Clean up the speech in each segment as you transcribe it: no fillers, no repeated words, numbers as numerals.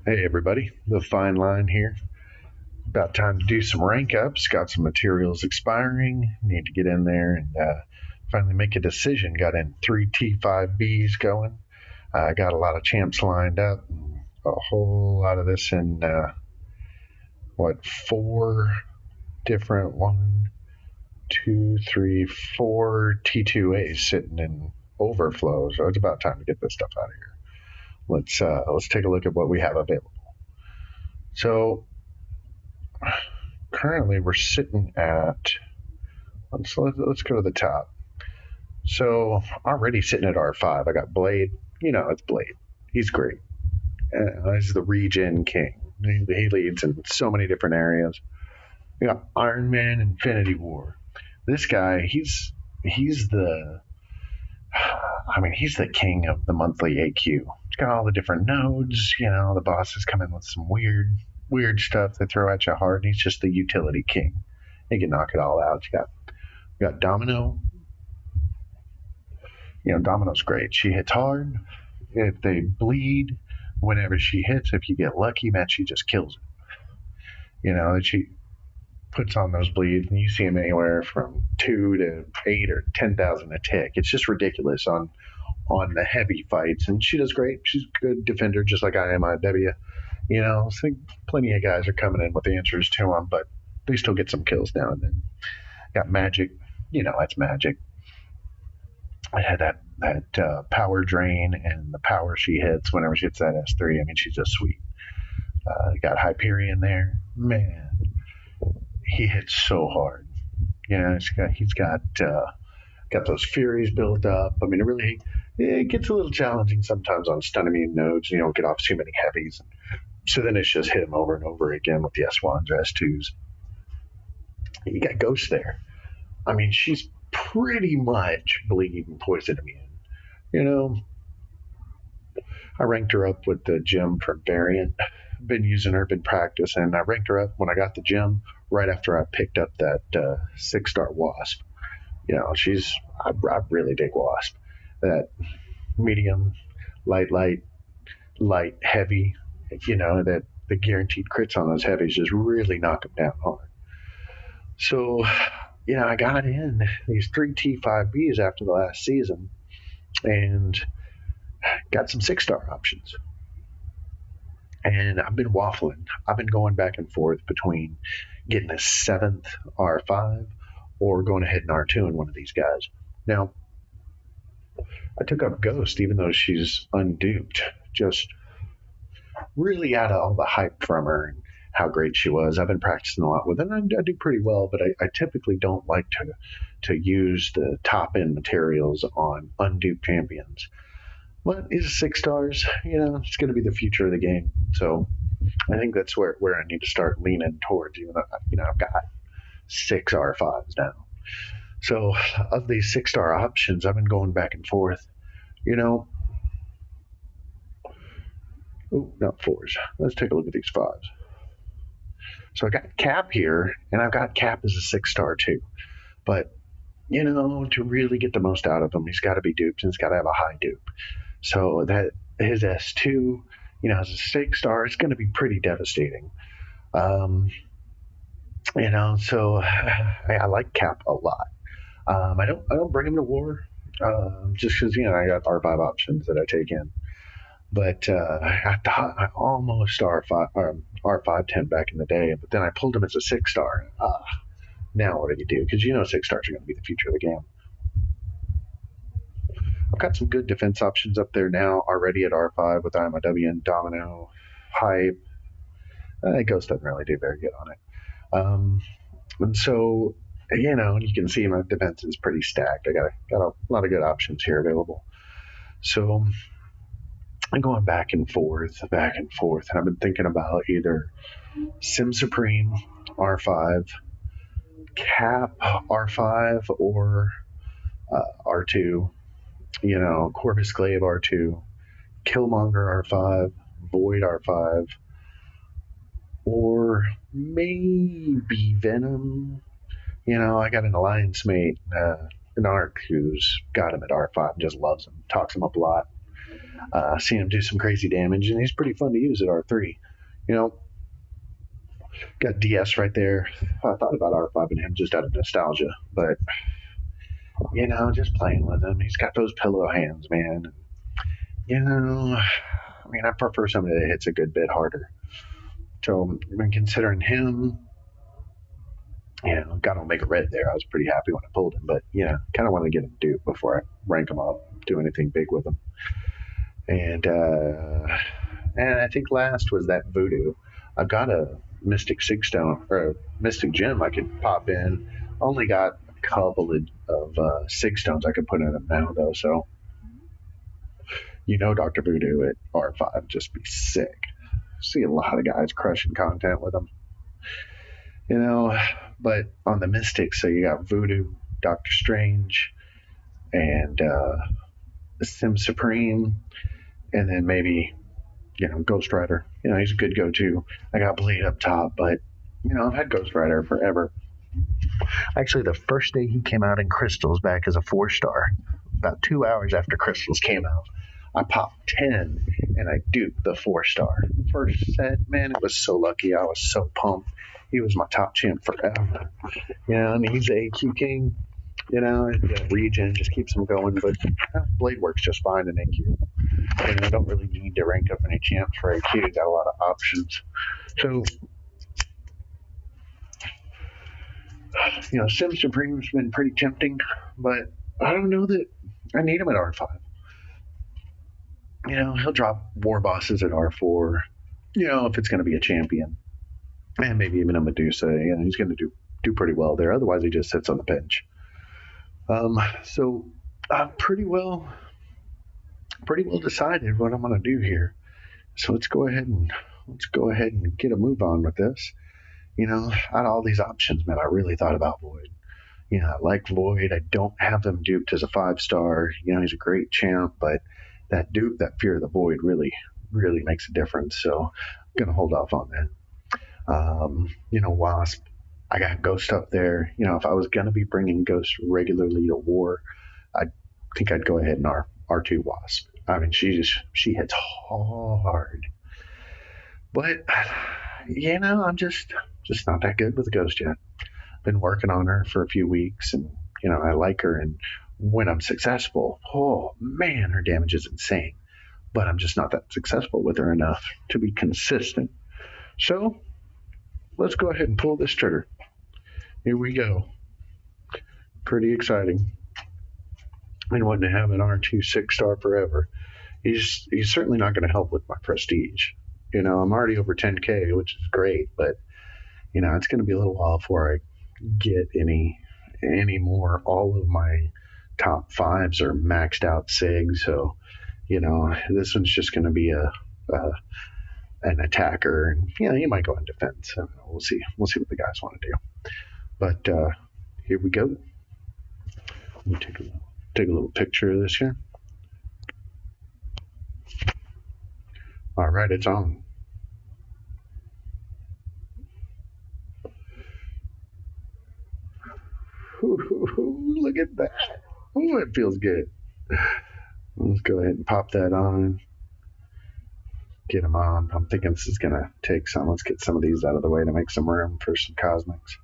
Hey everybody, the fine line here. About time to do some rank ups. Got some materials expiring. Need to get in there and finally make a decision. Got in 3T5Bs going. Got a lot of champs lined up. A whole lot of this in four different four T2As sitting in overflow. So it's about time to get this stuff out of here. Let's take a look at what we have available. So currently we're sitting at let's go to the top. So already sitting at R5, I got Blade. It's Blade. He's great. He's the regen king. He leads in so many different areas. We got Iron Man, Infinity War. This guy, he's the he's the king of the monthly AQ. He's got all the different nodes. The bosses come in with some weird stuff they throw at you hard. He's just the utility king. He can knock it all out. You got Domino. Domino's great. She hits hard. If they bleed, whenever she hits, if you get lucky, man, she just kills it. She puts on those bleeds, and you see them anywhere from 2 to 8 or 10,000 a tick. It's just ridiculous on the heavy fights, and she does great. She's a good defender, just like I am IW. So plenty of guys are coming in with answers to them, but they still get some kills now and then. Got Magic. That's Magic. I had that power drain and the power she hits whenever she hits that S3. She's just sweet. Got Hyperion there. Man, he hits so hard. He's got those Furies built up. It gets a little challenging sometimes on stun immune nodes. You don't get off too many heavies. So then it's just hit him over and over again with the S1s or S2s. You got Ghost there. She's pretty much bleed and poison immune. I ranked her up with the gem from Variant. Been using her, been practicing. I ranked her up when I got the gem right after I picked up that 6-star Wasp. I really dig Wasp. That medium, light, heavy. That the guaranteed crits on those heavies just really knock them down hard. So, I got in these 3T5Bs after the last season and got some 6-star options. And I've been waffling. I've been going back and forth between getting a 7th R5 or going ahead and R2 in one of these guys. Now, I took up Ghost, even though she's unduped. Just really out of all the hype from her and how great she was. I've been practicing a lot with it, and I do pretty well, but I typically don't like to use the top-end materials on unduped champions. But is 6 stars, it's going to be the future of the game. So I think that's where I need to start leaning towards, even though, I've got 6 R5s now. So of these 6-star options, I've been going back and forth. Not 4s. Let's take a look at these 5s. So I got Cap here, and I've got Cap as a 6-star too. But, to really get the most out of him, he's got to be duped, and he's got to have a high dupe. So that his S2, as a 6-star, it's going to be pretty devastating. So I like Cap a lot. I don't bring him to war, just because I got R5 options that I take in. But I thought I almost R5 back in the day, but then I pulled him as a 6-star. Now what do you do? Because 6 stars are going to be the future of the game. I've got some good defense options up there now already at R5 with IMIW and Domino, Hype. Ghost doesn't really do very good on it. And so, you can see my defense is pretty stacked. I got a lot of good options here available. So I'm going back and forth, and I've been thinking about either Sim Supreme R5, Cap R5, or R2. Corvus Glaive R2, Killmonger R5, Void R5, or maybe Venom. I got an alliance mate, an ARC, who's got him at R5, just loves him, talks him up a lot. Seen him do some crazy damage, and he's pretty fun to use at R3. You know, got DS right there. I thought about R5 and him just out of nostalgia, but you know, just playing with him. He's got those pillow hands, man. You know, I mean, I prefer somebody that hits a good bit harder. So, when considering him, you know, got Omega Red there. I was pretty happy when I pulled him, but yeah, kind of want to get him Duke before I rank him up, do anything big with him. And I think last was that Voodoo. I've got a Mystic Sigstone or a Mystic Gem I could pop in. Only got a couple of Sigstones I could put in him now though, so you know, Dr. Voodoo at R5 just be sick. See a lot of guys crushing content with him. You know, but on the Mystics, so you got Voodoo, Doctor Strange, and Sim Supreme, and then maybe, you know, Ghost Rider. You know, he's a good go-to. I got Blade up top, but, you know, I've had Ghost Rider forever. Actually, the first day he came out in Crystals back as a 4-star, about 2 hours after Crystals came out, I popped 10 and I duped the 4-star. First set, man, it was so lucky. I was so pumped. He was my top champ forever. You know, and he's the AQ king. You know, the region just keeps him going. But Blade works just fine in AQ. And I don't really need to rank up any champs for AQ. Got a lot of options. So, you know, Sim Supreme's been pretty tempting. But I don't know that I need him at R5. You know, he'll drop war bosses at R4, you know, if it's going to be a champion. And maybe even a Medusa. You know, he's going to do pretty well there. Otherwise, he just sits on the bench. So I'm pretty well decided what I'm going to do here. So let's go ahead and get a move on with this. You know, out of all these options, man, I really thought about Void. You know, I like Void. I don't have him duped as a 5-star. You know, he's a great champ, but that dupe, that Fear of the Void really, really makes a difference. So I'm going to hold off on that. You know, Wasp, I got Ghost up there. You know, if I was going to be bringing Ghost regularly to war, I think I'd go ahead and R2 Wasp. I mean, she hits hard. But, you know, I'm just not that good with Ghost yet. Been working on her for a few weeks, and, you know, I like her, and when I'm successful, oh, man, her damage is insane. But I'm just not that successful with her enough to be consistent. So, let's go ahead and pull this trigger. Here we go. Pretty exciting. And wanting to have an R2 6-star forever. He's certainly not going to help with my prestige. You know, I'm already over 10K, which is great, but, you know, it's going to be a little while before I get any more. All of my top 5s are maxed out SIG, so, you know, this one's just going to be an attacker, and you know, he might go in defense. I don't know, we'll see what the guys want to do. But here we go. Let me take a little picture of this here. All right, it's on. Ooh, look at that. Oh, it feels good. Let's go ahead and pop that on. Get them on. I'm thinking this is going to take some. Let's get some of these out of the way to make some room for some cosmics.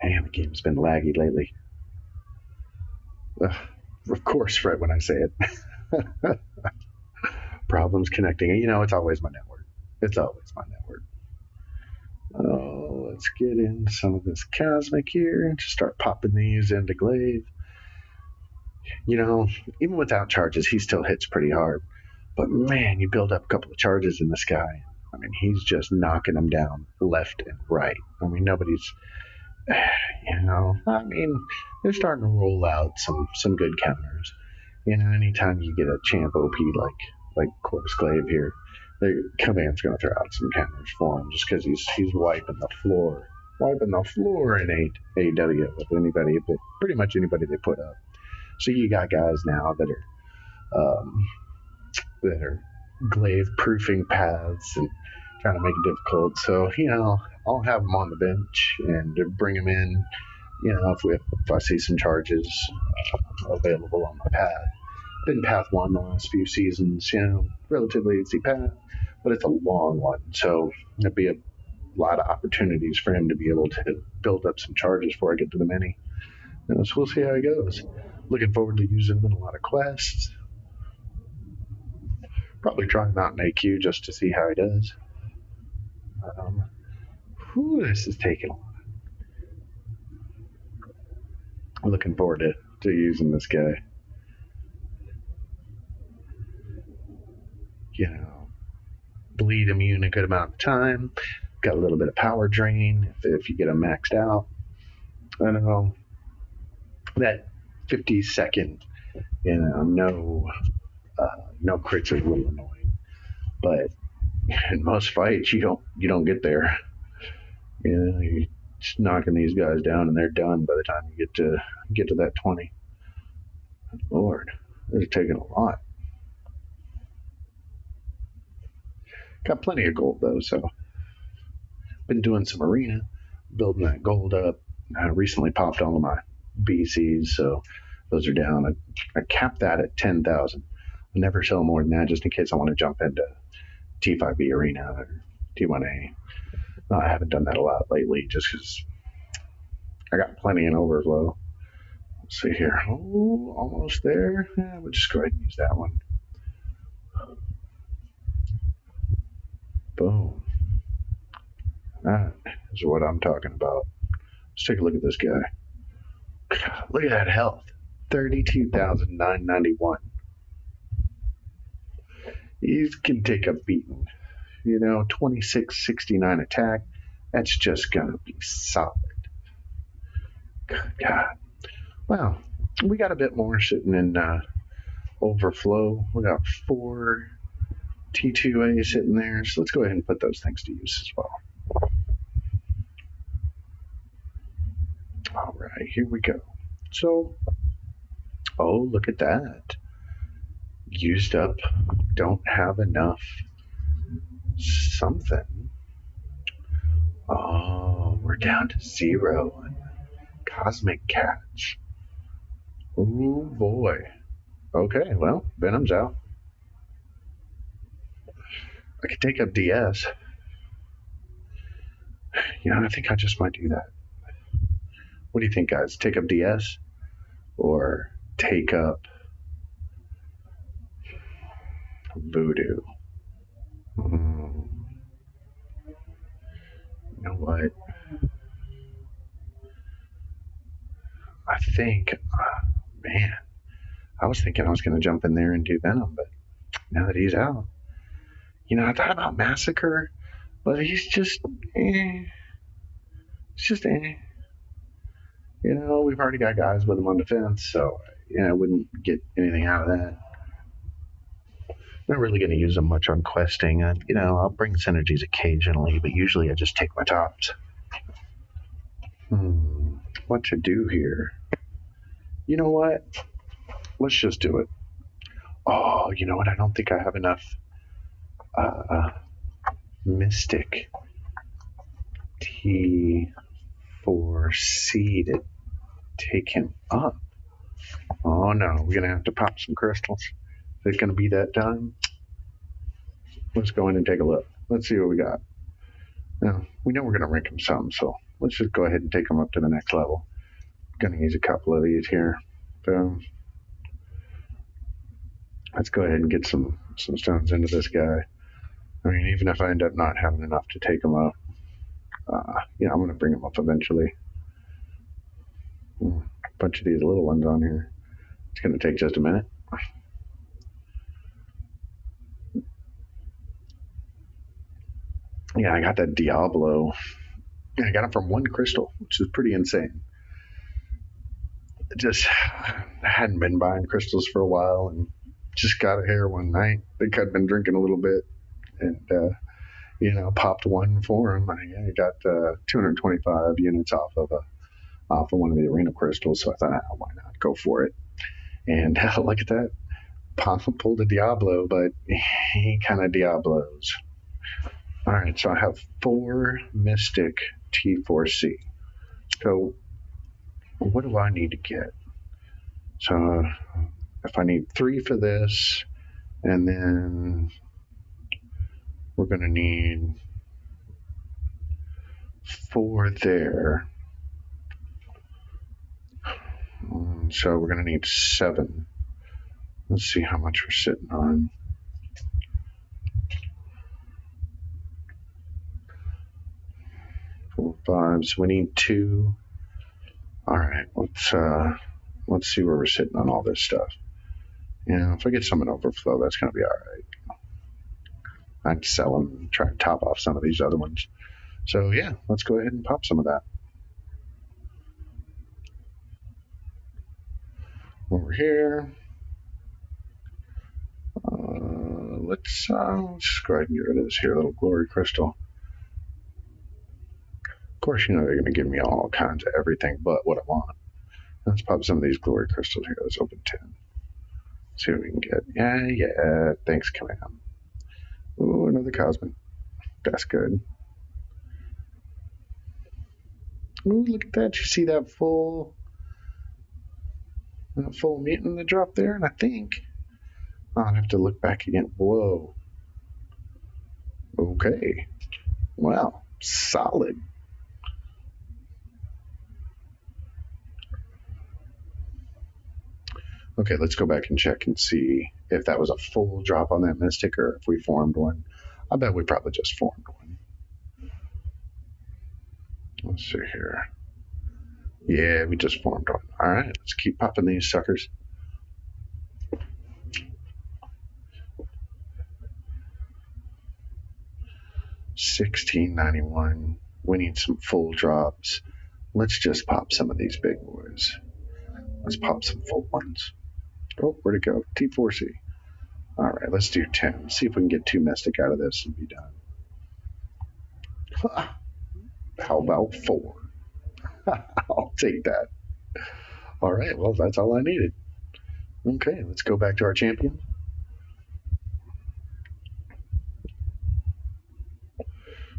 Man, the game's been laggy lately. Of course, right when I say it. Problems connecting. You know, it's always my network. It's always my network. Oh, let's get in some of this cosmic here and just start popping these into glaive. You know, even without charges, he still hits pretty hard. But man, you build up a couple of charges in this guy. I mean, he's just knocking them down left and right. I mean, nobody's, you know, I mean, they're starting to roll out some good counters. You know, anytime you get a champ OP like Corvus Glaive here, the command's going to throw out some counters for him just because he's wiping the floor in AW with anybody, but pretty much anybody they put up. So you got guys now that are glaive proofing paths and trying to make it difficult. So, you know, I'll have them on the bench and bring them in, if I see some charges available on my path. Been path 1 the last few seasons, relatively easy path, but it's a long one, so there'd be a lot of opportunities for him to be able to build up some charges before I get to the mini. So we'll see how it goes. Looking forward to using him in a lot of quests. Probably try him out in AQ just to see how he does. This is taking a lot. I'm looking forward to using this guy. Bleed immune a good amount of time. Got a little bit of power drain if you get him maxed out. I know that 50-second, no crits is a little annoying, but in most fights you don't get there. You're just knocking these guys down and they're done by the time you get to that 20. Lord, this is taking a lot. Got plenty of gold though, so been doing some arena, building that gold up. I recently popped all of my BCs, so those are down. I capped that at 10,000. I never sell more than that just in case I want to jump into T5B arena or T1A. No, I haven't done that a lot lately just because I got plenty in overflow. Let's see here. Oh, almost there. Yeah, we'll just go ahead and use that one. Boom. That is what I'm talking about. Let's take a look at this guy. Look at that health. 32,991. He can take a beating. 2669 attack. That's just going to be solid. Good God. Well, we got a bit more sitting in overflow. We got 4 T2A sitting there. So let's go ahead and put those things to use as well. All right, here we go. So, look at that. Used up. Don't have enough something. Oh, we're down to 0. Cosmic catch. Oh boy. Okay, well, Venom's out. I could take up DS. I think I just might do that. What do you think, guys? Take up DS or take up Voodoo? You know what? I think, I was thinking I was going to jump in there and do Venom, but now that he's out, I thought about Massacre, but he's just, It's just, we've already got guys with him on defense, so, I wouldn't get anything out of that. Not really going to use them much on questing. I'll bring synergies occasionally, but usually I just take my tops. What to do here? You know what? Let's just do it. Oh, you know what? I don't think I have enough Mystic T4C to take him up. Oh no, we're going to have to pop some crystals. Is it going to be that time? Let's go in and take a look. Let's see what we got. Now, we know we're going to rank him some, so let's just go ahead and take him up to the next level. Going to use a couple of these here. Boom. Let's go ahead and get some stones into this guy. Even if I end up not having enough to take him up, I'm going to bring him up eventually. A bunch of these little ones on here. It's going to take just a minute. Yeah, I got that Diablo. I got it from 1 crystal, which is pretty insane. I hadn't been buying crystals for a while and just got it here one night. I think I'd been drinking a little bit and, popped 1 for him. I got 225 units off of one of the arena crystals, so I thought, why not go for it? And look at that. Pulled a Diablo, but he kind of Diablos. All right, so I have 4 Mystic T4C. So what do I need to get? So if I need 3 for this, and then we're going to need 4 there. So we're going to need 7. Let's see how much we're sitting on. 4, 5. So we need 2. All right, let's see where we're sitting on all this stuff. Yeah, if I get some in overflow, that's going to be all right. I'd sell them and try and top off some of these other ones. So yeah, let's go ahead and pop some of that. Over here. Let's go ahead and get rid of this here little glory crystal. Of course, you know they're going to give me all kinds of everything but what I want. Let's pop some of these glory crystals here. Let's open 10. See what we can get. Yeah. Thanks, Command. Ooh, another Cosmic. That's good. Ooh, look at that. You see that full mutant that dropped there? And I think I'll have to look back again. Whoa. Okay. Wow. Solid. Okay, let's go back and check and see if that was a full drop on that Mystic or if we formed one. I bet we probably just formed one. Let's see here. Yeah, we just formed one. All right, let's keep popping these suckers. $16.91. We need some full drops. Let's just pop some of these big boys. Let's pop some full ones. Oh, where'd it go? T4C. All right, let's do 10. See if we can get 2 Mystic out of this and be done. How about 4? I'll take that. All right, well, that's all I needed. Okay, let's go back to our champion.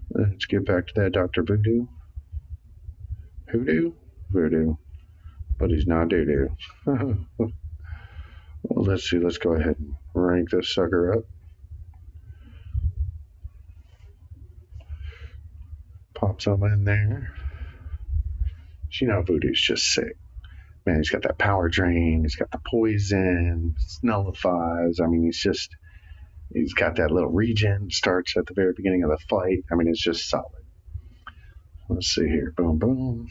Let's get back to that Dr. Voodoo. Voodoo. But he's not doo-doo. Well, let's see. Let's go ahead and rank this sucker up. Pop some in there. You know, Voodoo's just sick. Man, he's got that power drain. He's got the poison. Nullifies. I mean, he's got that little regen. Starts at the very beginning of the fight. I mean, it's just solid. Let's see here. Boom, boom.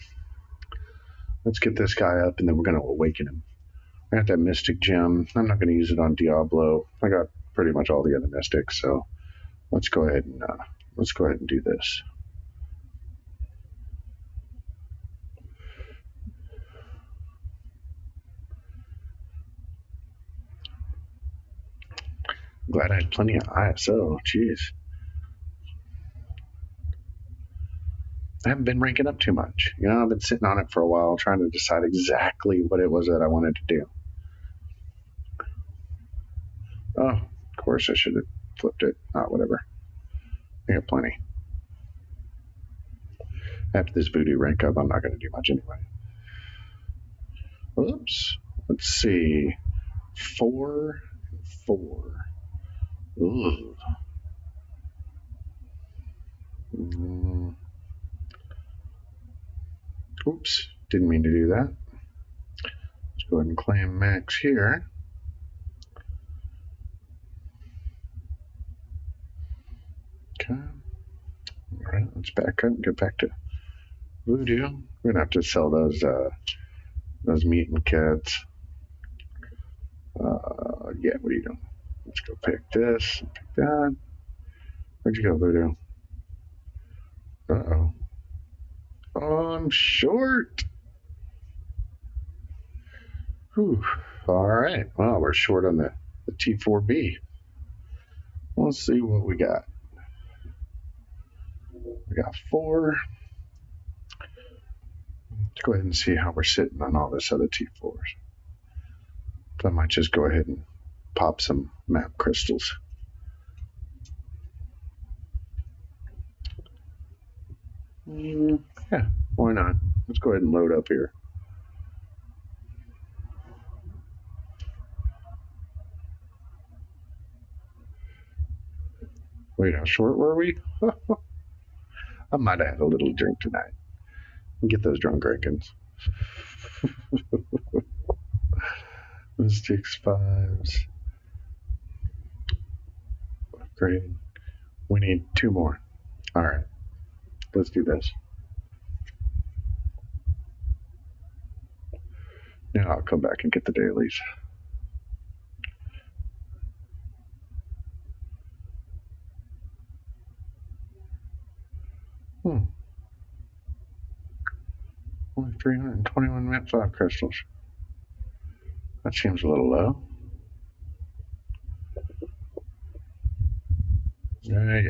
Let's get this guy up, and then we're going to awaken him. I got that Mystic Gem. I'm not going to use it on Diablo. I got pretty much all the other Mystics, so let's go ahead and do this. Glad I had plenty of ISO. Jeez. I haven't been ranking up too much. You know, I've been sitting on it for a while trying to decide exactly what it was that I wanted to do. Oh, of course I should have flipped it. Whatever. I got plenty. After this Voodoo rank up, I'm not going to do much anyway. Oops. Let's see. 4 and 4. Ooh. Oops. Didn't mean to do that. Let's go ahead and claim max here. Okay. All right, let's back up and get back to Voodoo. We're gonna have to sell those mutant cats. Yeah, what are you doing? Let's go pick this and pick that. Where'd you go, Voodoo? Uh-oh. Oh, I'm short. Whew. All right. Well, we're short on the T4B. Let's see what we got. We got 4. Let's go ahead and see how we're sitting on all this other T4s. I might just go ahead and pop some map crystals. Yeah, why not? Let's go ahead and load up here. Wait, how short were we? I might have had a little drink tonight. Get those drunk rankings. Mystics 5s. Upgrade. We need 2 more. Alright. Let's do this. Now I'll come back and get the dailies. Only 321 MCOC crystals. That seems a little low. Yeah. I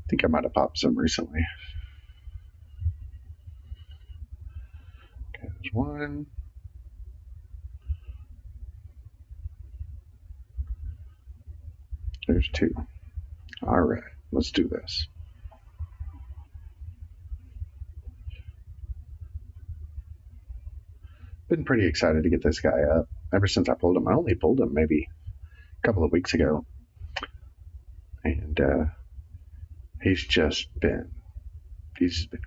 think I might have popped some recently. Okay, there's 1. There's 2. All right, let's do this. Been pretty excited to get this guy up ever since I pulled him. I only pulled him maybe a couple of weeks ago, and he's just been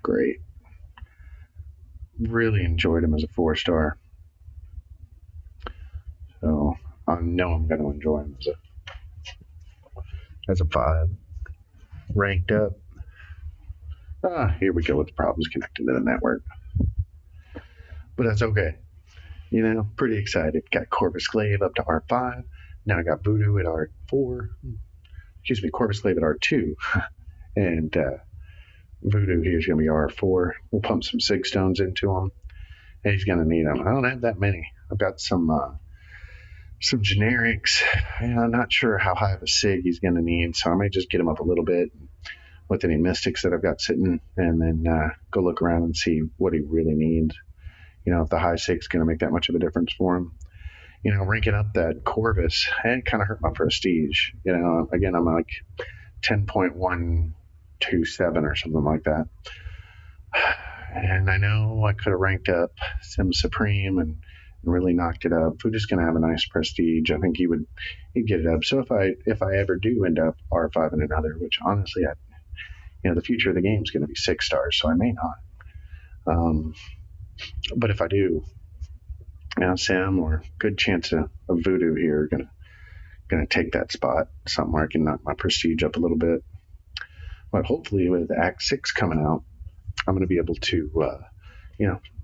great. Really enjoyed him as a 4-star, so I know I'm going to enjoy him as a 5. Ranked up. Here we go with the problems connecting to the network, but that's okay. You know, pretty excited. Got Corvus Glaive up to R5. Now I got Voodoo at R4. Excuse me, Corvus Glaive at R2. And Voodoo here is going to be R4. We'll pump some Sig Stones into him. And he's going to need them. I don't have that many. I've got some generics. I'm not sure how high of a Sig he's going to need, so I might just get him up a little bit with any Mystics that I've got sitting, and then go look around and see what he really needs. You know, if the high Sig's going to make that much of a difference for him. You know, ranking up that Corvus, it kind of hurt my prestige. You know, again, I'm like 10.127 or something like that. And I know I could have ranked up Sim Supreme and really knocked it up. Voodoo's going to have a nice prestige. I think he'd get it up. So if I ever do end up R5 in another, which honestly, the future of the game is going to be 6 stars, so I may not. But if I do, Sam or good chance of Voodoo here gonna take that spot somewhere. I can knock my prestige up a little bit. But hopefully with Act 6 coming out, I'm gonna be able to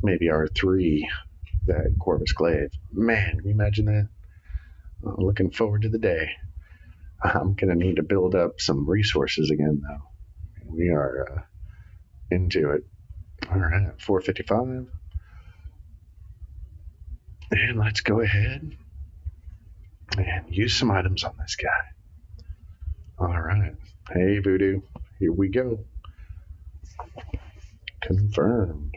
maybe R3 that Corvus Glaive. Man, can you imagine that? Looking forward to the day. I'm gonna need to build up some resources again though. We are into it. All right, 455. And let's go ahead and use some items on this guy. All right. Hey, Voodoo. Here we go. Confirmed.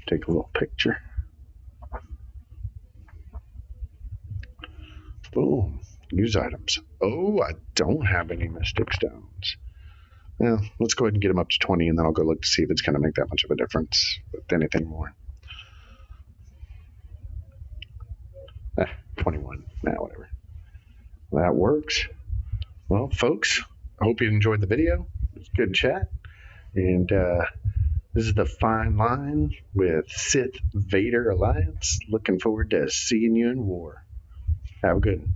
Take a little picture. Boom. Use items. Oh, I don't have any Mystic Stones. Well, let's go ahead and get them up to 20, and then I'll go look to see if it's going to make that much of a difference with anything more. 21. Whatever. That works. Well, folks, I hope you enjoyed the video. It was a good chat. And this is the Fine Line with Sith Vader Alliance. Looking forward to seeing you in war. Have a good one.